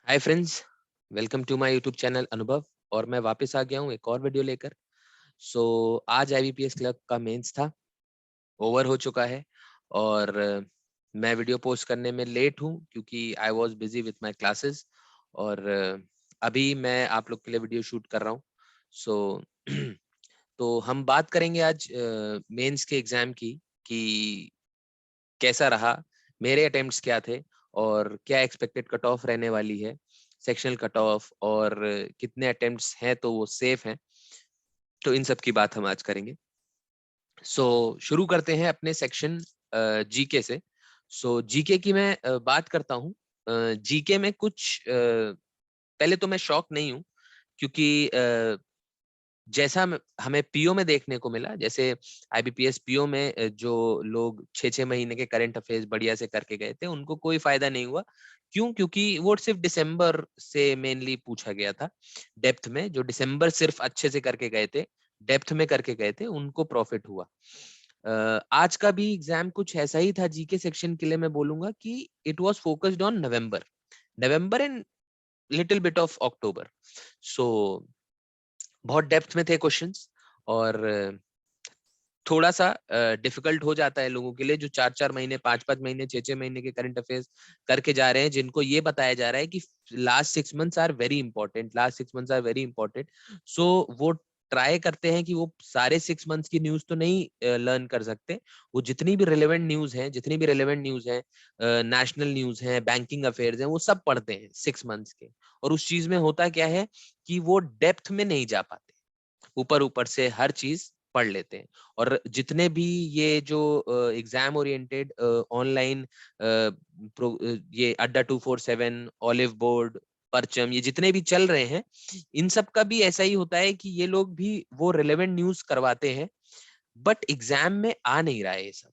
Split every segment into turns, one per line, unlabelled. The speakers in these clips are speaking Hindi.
Hi friends, welcome to my YouTube channel Anubhav. और मैं वापस आ गया हूँ एक और वीडियो लेकर। आज आईबीपीएस क्लर्क का मेंस था, ओवर हो चुका है। और मैं वीडियो पोस्ट करने में लेट हूँ क्योंकि I was busy with my classes. और अभी मैं आप लोग के लिए वीडियो शूट कर रहा हूँ। सो तो हम बात करेंगे आज मेंस के एग्जाम की कि कैसा रहा, मेरे अटेम्प्ट्स क्या थे और क्या एक्सपेक्टेड कट ऑफ रहने वाली है, सेक्शनल कट ऑफ, और कितने अटेम्प्ट्स हैं तो वो सेफ हैं। तो इन सब की बात हम आज करेंगे। शुरू करते हैं अपने सेक्शन जीके से। जीके की मैं बात करता हूँ। जीके में कुछ पहले तो मैं शॉक नहीं हूँ क्योंकि जैसा हमें पीओ में देखने को मिला, जैसे आईबीपीएस पीओ में जो लोग 6-6 महीने के करंट अफेयर्स बढ़िया से करके गए थे उनको कोई फायदा नहीं हुआ। क्यों? क्योंकि वो सिर्फ दिसंबर से मेनली पूछा गया था। डेप्थ में जो दिसंबर सिर्फ अच्छे से करके गए थे, डेप्थ में करके गए थे, उनको प्रॉफिट हुआ। आज का भी एग्जाम कुछ ऐसा ही था जीके सेक्शन के लिए। मैं बोलूंगा कि it was focused on November, November and little bit of October. So बहुत डेप्थ में थे क्वेश्चंस और थोड़ा सा डिफिकल्ट हो जाता है लोगों के लिए जो 4-4 महीने, 5-5 महीने, 6-6 महीने के करंट अफेयर्स करके जा रहे हैं, जिनको ये बताया जा रहा है कि last 6 months are very important, last 6 months are very important. So वो ट्राई करते हैं कि वो सारे 6 मंथ्स की न्यूज तो नहीं लर्न कर सकते। वो जितनी भी रिलेवेंट न्यूज है, जितनी भी रिलेवेंट न्यूज है, नेशनल न्यूज है, बैंकिंग अफेयर्स है, वो सब पढ़ते हैं 6 मंथ्स के। और उस चीज में होता क्या है कि वो डेप्थ में नहीं जा पाते, ऊपर ऊपर से हर चीज पढ़ लेते हैं। और जितने भी ये जो एग्जाम ओरिएंटेड ऑनलाइन ये अड्डा 247, ऑलिव बोर्ड, परचम, ये जितने भी चल रहे हैं, इन सब का भी ऐसा ही होता है कि ये लोग भी वो रिलेवेंट न्यूज करवाते हैं, बट एग्जाम में आ नहीं रहा है ये सब।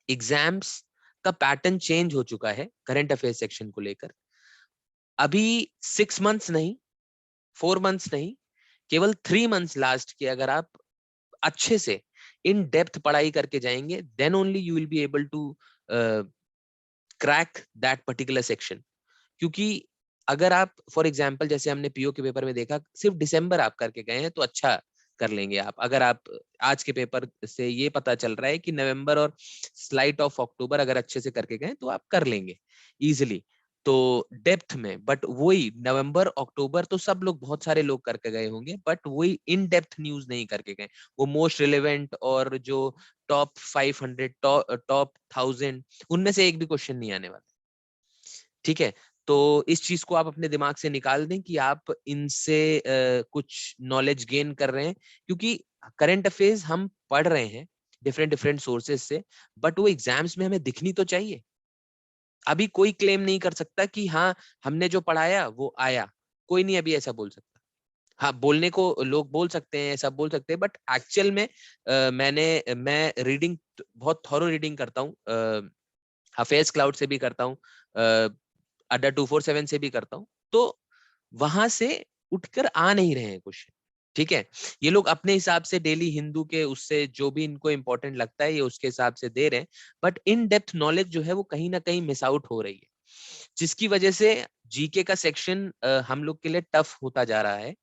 एग्जाम्स का पैटर्न चेंज हो चुका है करंट अफेयर सेक्शन को लेकर। अभी 6 मंथ्स नहीं, 4 मंथ्स नहीं, केवल 3 मंथ्स लास्ट के अगर आप अच्छे से इन डेप्थ पढ़ाई करके जाएंगे, then only you will be able to crack that particular section. क्योंकि अगर आप फॉर एग्जांपल जैसे हमने पीओ के पेपर में देखा, सिर्फ दिसंबर आप करके गए हैं तो अच्छा कर लेंगे आप। अगर आप आज के पेपर से ये पता चल रहा है कि नवंबर और स्लाइट ऑफ अक्टूबर अगर अच्छे से करके गए तो आप कर लेंगे इजिली। तो डेप्थ में, बट वही नवंबर अक्टूबर तो सब लोग, बहुत सारे लोग करके गए होंगे, बट वही इन डेप्थ न्यूज नहीं करके गए। वो मोस्ट रिलेवेंट और जो टॉप 500, टॉप 1000, उनमें से एक भी क्वेश्चन नहीं आने वाला। ठीक है, तो इस चीज को आप अपने दिमाग से निकाल दें कि आप इनसे कुछ नॉलेज गेन कर रहे हैं। क्योंकि करंट अफेयर्स हम पढ़ रहे हैं डिफरेंट डिफरेंट सोर्सेज से, बट वो एग्जाम्स में हमें दिखनी तो चाहिए। अभी कोई क्लेम नहीं कर सकता कि हाँ हमने जो पढ़ाया वो आया, कोई नहीं अभी ऐसा बोल सकता। हाँ, बोलने को लोग बोल सकते हैं, सब बोल सकते हैं, बट एक्चुअल में मैं रीडिंग, बहुत थॉरो रीडिंग करता हूँ, अफेयर्स क्लाउड से भी करता हूँ, अड्डा 247 से भी करता हूँ। तो वहां से उठकर आ नहीं रहे हैं क्वेश्चन। ठीक है, ये लोग अपने हिसाब से डेली हिंदू के उससे जो भी इनको इंपॉर्टेंट लगता है ये उसके हिसाब से दे रहे हैं, बट इन डेप्थ नॉलेज जो है वो कहीं ना कहीं मिस आउट हो रही है, जिसकी वजह से जीके का सेक्शन हम लोग के लिए टफ होता जा रहा है।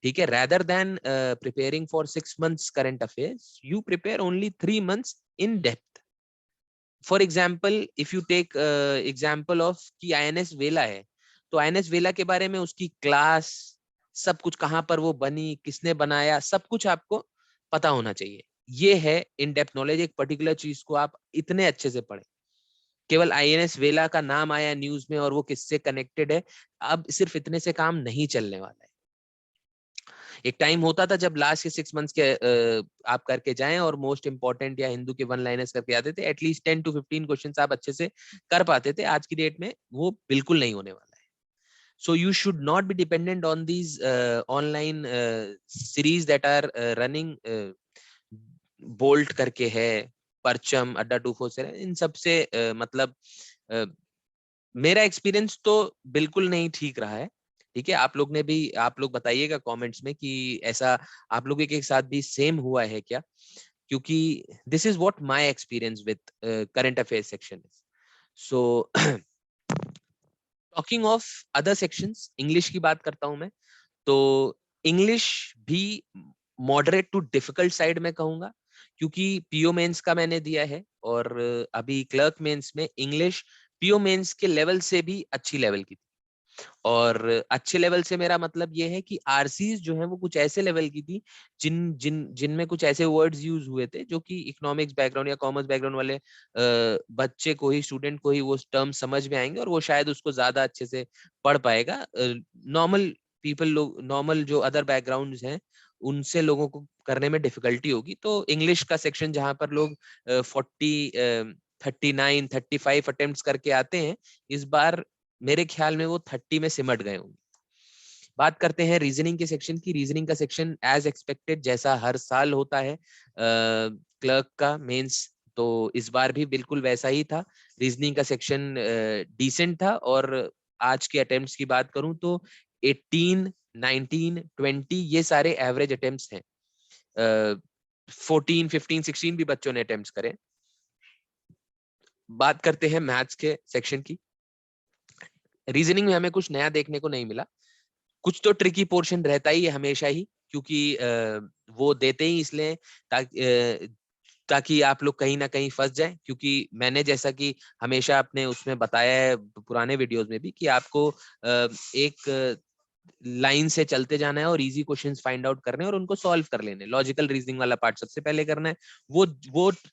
ठीक है, rather than preparing for 6 months current affairs, you prepare only 3 months in depth. For example if you take example of कि आईएनएस वेला है, तो आईएनएस वेला के बारे में, उसकी क्लास, सब कुछ, कहाँ पर वो बनी, किसने बनाया, सब कुछ आपको पता होना चाहिए। ये है इन डेप्थ नॉलेज। एक पर्टिकुलर चीज को आप इतने अच्छे से पढ़ें। केवल आईएनएस वेला का नाम आया न्यूज में और वो किससे कनेक्टेड है, अब सिर्फ इतने से काम नहीं चलने वाला है। एक टाइम होता था जब लास्ट के 6 मंथ्स के आप करके जाएं और मोस्ट इंपॉर्टेंट या हिंदू के वन लाइनर्स करके आते थे, एटलीस्ट 10 to 15 क्वेश्चंस आप अच्छे से कर पाते थे। आज की डेट में वो बिल्कुल नहीं होने वाला है। So you should not be dependent on these online series that are running. Bold करके है, परचम, अड्डा 247, इन सब से मतलब uh, मेरा एक्सपीरियंस तो बिल्कुल नहीं ठीक रहा है। ठीक है, आप लोग ने भी, आप लोग बताइएगा कमेंट्स में कि ऐसा आप लोगों के साथ भी सेम हुआ है क्या, क्योंकि this is what my experience with current affair section is. So talking of other sections, English की बात करता हूं मैं, तो इंग्लिश भी मॉडरेट टू डिफिकल्ट साइड में कहूंगा, क्योंकि पीओ मेंस का मैंने दिया है और अभी क्लर्क मेंस में इंग्लिश पीओ मेंस के लेवल से भी अच्छी लेवल की थी। और अच्छे लेवल से मेरा मतलब ये है कि आरसीज जो है वो कुछ ऐसे लेवल की थी जिनमें कुछ ऐसे वर्ड्स यूज हुए थे जो कि इकोनॉमिक्स बैकग्राउंड या कॉमर्स बैकग्राउंड वाले बच्चे को ही, स्टूडेंट को ही वो टर्म समझ में आएंगे और वो शायद उसको ज्यादा अच्छे से पढ़ पाएगा। नॉर्मल पीपल, लोग नॉर्मल जो अदर बैकग्राउंड्स हैं उनसे लोगों को करने में डिफिकल्टी होगी। तो इंग्लिश का सेक्शन जहां पर लोग 39-35 अटेम्प्ट्स करके आते हैं, इस बार मेरे ख्याल में वो 30 में सिमट गए होंगे। बात करते हैं रीजनिंग के सेक्शन की। रीजनिंग का सेक्शन एज एक्सपेक्टेड जैसा हर साल होता है क्लर्क का मेंस, तो इस बार भी बिल्कुल वैसा ही था। रीजनिंग का सेक्शन डिसेंट था और आज के अटेम्प्ट्स की बात करूं तो 18, 19, 20 ये सारे एवरेज अटेम्प्ट्स हैं। 14, 15, 16 भी बच्चों ने अटेम्प्ट्स करे। बात करते हैं मैथ्स के सेक्शन की। रीजनिंग में हमें कुछ नया देखने को नहीं मिला। कुछ तो ट्रिकी पोर्शन रहता ही है हमेशा ही, क्योंकि वो देते ही इसलिए ताकि आप लोग कहीं ना कहीं फंस जाएं। क्योंकि मैंने जैसा कि हमेशा अपने उसमें बताया है पुराने वीडियोस में भी कि आपको एक लाइन से चलते जाना है और इजी क्वेश्चंस फाइंड आउट करने और उनको सॉल्व कर लेने। लॉजिकल रीजनिंग वाला पार्ट सबसे पहले करना है। वो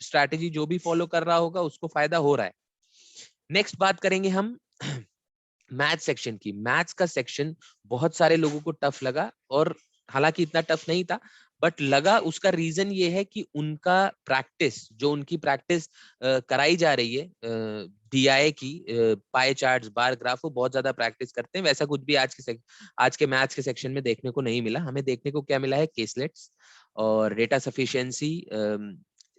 स्ट्रैटेजी जो भी फॉलो कर रहा होगा उसको फायदा हो रहा है। नेक्स्ट बात करेंगे हम मैथ सेक्शन की। मैथ्स का सेक्शन बहुत सारे लोगों को टफ लगा और हालांकि इतना टफ नहीं था, बट लगा। उसका रीजन ये है कि उनका प्रैक्टिस, जो उनकी प्रैक्टिस कराई जा रही है डीआई की, पाई चार्ट्स, बार ग्राफ, वो बहुत ज्यादा प्रैक्टिस करते हैं। वैसा कुछ भी आज के मैथ्स के सेक्शन में देखने को नहीं मिला। हमें देखने को क्या मिला है, केसलेट्स और डेटा सफिशिएंसी,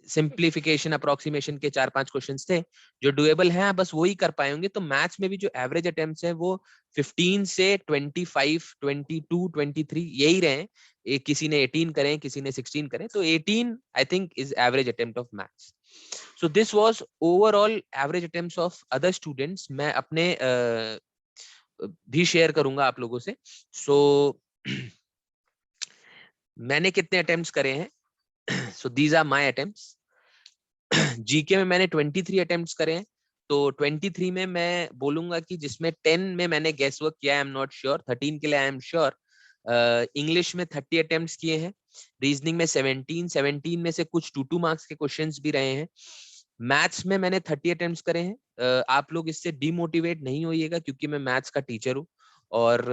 सिंप्लीफिकेशन, अप्रोक्सीमेशन के 4-5 क्वेश्चंस थे जो डुएबल हैं, बस वही कर पाए होंगे। तो मैथ्स में भी जो एवरेज अटेम्प्ट्स हैं वो 15 से 25, 22, 23 यही रहे। एक किसी ने 18 करें, किसी ने 16 करें, तो 18 I think is average attempt of maths. So this was overall average attempts of other students. मैं अपने भी शेयर करूंगा आप लोगों से। सो मैंने कितने अटेम्प्ट्स करे हैं, so these are my attempts. GK में मैंने 23 अटेम्प्ट्स करे हैं। तो 23 में मैं बोलूंगा कि जिसमें 10 में मैंने गेस वर्क किया, आई एम नॉट श्योर, 13 के लिए आई एम श्योर। इंग्लिश में 30 अटेम्प्ट्स किए हैं। रीजनिंग में 17 में से कुछ 2-2 मार्क्स के क्वेश्चंस भी रहे हैं। मैथ्स में मैंने 30 अटेम्प्ट्स करे हैं। आप लोग इससे डिमोटिवेट नहीं होइएगा, क्योंकि मैं मैथ्स का टीचर हूँ और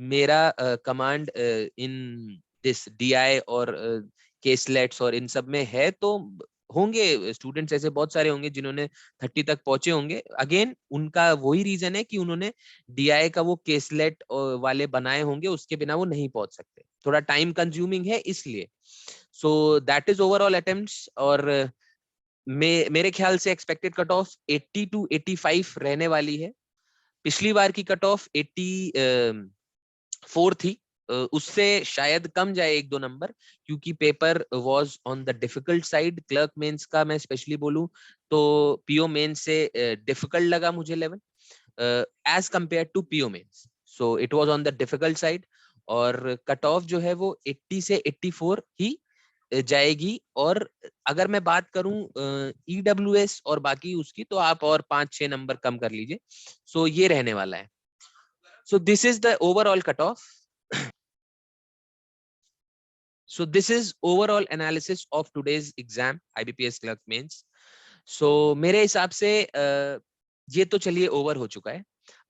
मेरा कमांड इन दिस डीआई और केसलेट्स और इन सब में है। तो होंगे स्टूडेंट्स ऐसे बहुत सारे होंगे जिन्होंने 30 तक पहुंचे होंगे। अगेन उनका वही रीजन है कि उन्होंने डीआई का वो केसलेट वाले बनाए होंगे, उसके बिना वो नहीं पहुंच सकते, थोड़ा टाइम कंज्यूमिंग है इसलिए। So that is overall attempts. और मेरे ख्याल से एक्सपेक्टेड कट ऑफ 80 to 85 रहने वाली है। पिछली बार की कट ऑफ 84 थी, उससे शायद कम जाए 1-2 नंबर, क्योंकि paper was on the difficult side. Clerk mains का मैं स्पेशली बोलूं तो पीओ मेंस से डिफिकल्ट लगा मुझे level as compare to PO mains. So it was on the difficult side और कट ऑफ जो है वो 80 से 84 ही जाएगी। और अगर मैं बात करूं ईडब्ल्यूएस और बाकी उसकी, तो आप और 5-6 नंबर कम कर लीजिए। सो ये रहने वाला है। So this is the overall cut off. So this is overall analysis of today's exam, IBPS Clerk Mains. So मेरे हिसाब से ये तो चलिए ओवर हो चुका है।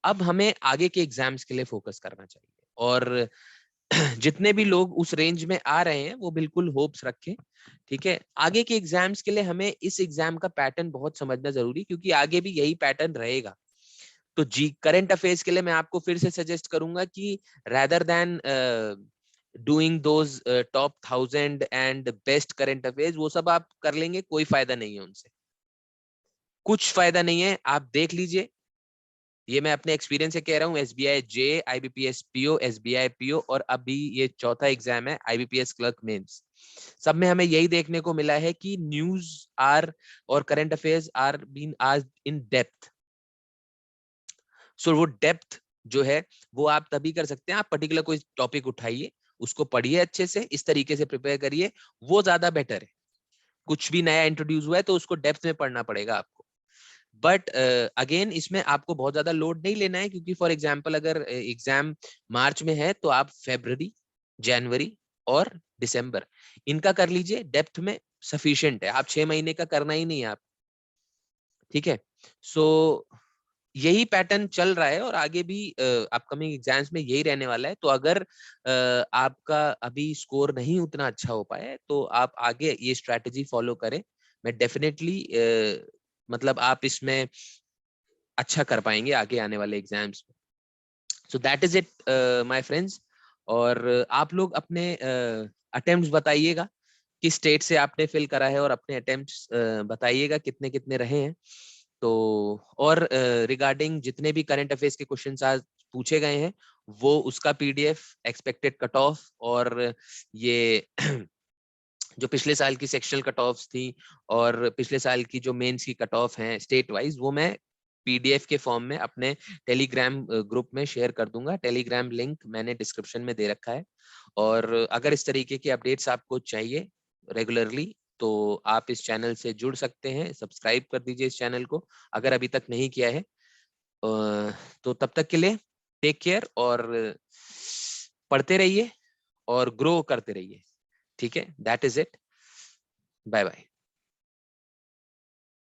अब हमें आगे के एग्जाम्स के लिए फोकस करना चाहिए और जितने भी लोग उस रेंज में आ रहे हैं वो बिल्कुल होप्स रखें। ठीक है, आगे के एग्जाम्स के लिए हमें इस एग्जाम का पैटर्न बहुत समझना जरूरी, क्योंकि आगे भी यही पैटर्न रहेगा। तो जी करंट अफेयर्स के लिए मैं आपको फिर से सजेस्ट करूंगा कि rather than doing those top 1000 and best current affairs, वो सब आप कर लेंगे, कोई फायदा नहीं है उनसे, कुछ फायदा नहीं है। आप देख लीजिए, ये मैं अपने एक्सपीरियंस से कह रहा हूँ। एसबीआई जे, आईबीपीएस पीओ, एसबीआई पीओ और अभी ये चौथा एग्जाम है आईबीपीएस क्लर्क मेंस, सब में हमें यही देखने को मिला है कि न्यूज आर और current affairs are been asked in depth. So वो डेप्थ जो है वो आप तभी कर सकते हैं, आप पर्टिकुलर कोई टॉपिक उठाइए, उसको पढ़िए अच्छे से, इस तरीके से प्रिपेयर करिए, वो ज्यादा बेटर है। कुछ भी नया इंट्रोड्यूस हुआ है तो उसको डेप्थ में पढ़ना पड़ेगा आपको। बट अगेन इसमें आपको बहुत ज्यादा लोड नहीं लेना है, क्योंकि फॉर एग्जाम्पल अगर एग्जाम मार्च में है तो आप फेब्रवरी, जनवरी और दिसंबर इनका कर लीजिए, डेप्थ में सफिशिएंट है। आप 6 महीने का करना ही नहीं है आप, ठीक है। सो यही पैटर्न चल रहा है और आगे भी अपकमिंग एग्जाम्स में यही रहने वाला है। तो अगर आपका अभी स्कोर नहीं उतना अच्छा हो पाया है तो आप आगे ये स्ट्रैटेजी फॉलो करें। मैं डेफिनेटली मतलब आप इसमें अच्छा कर पाएंगे आगे आने वाले एग्जाम्स में। So that is it my friends. और आप लोग अपने अटेम्प्ट्स बताइएगा, किस स्टेट से आपने फिल करा है, और अपने अटेम्प्ट्स बताइएगा कितने कितने रहे हैं। तो और रिगार्डिंग जितने भी करंट अफेयर्स के क्वेश्चंस आज पूछे गए हैं, वो उसका पीडीएफ, एक्सपेक्टेड कट ऑफ, और ये जो पिछले साल की सेक्शनल कट ऑफ्स थी और पिछले साल की जो मेंस की कट ऑफ हैं स्टेट वाइज, वो मैं पीडीएफ के फॉर्म में अपने टेलीग्राम ग्रुप में शेयर कर दूंगा। टेलीग्राम लिंक मैंने डिस्क्रिप्शन में दे रखा है। और अगर इस तरीके की अपडेट्स आपको चाहिए रेगुलरली तो आप इस चैनल से जुड़ सकते हैं, सब्सक्राइब कर दीजिए इस चैनल को अगर अभी तक नहीं किया है। तो तब तक के लिए टेक केयर, और पढ़ते रहिए और ग्रो करते रहिए, ठीक है। That is it, bye bye.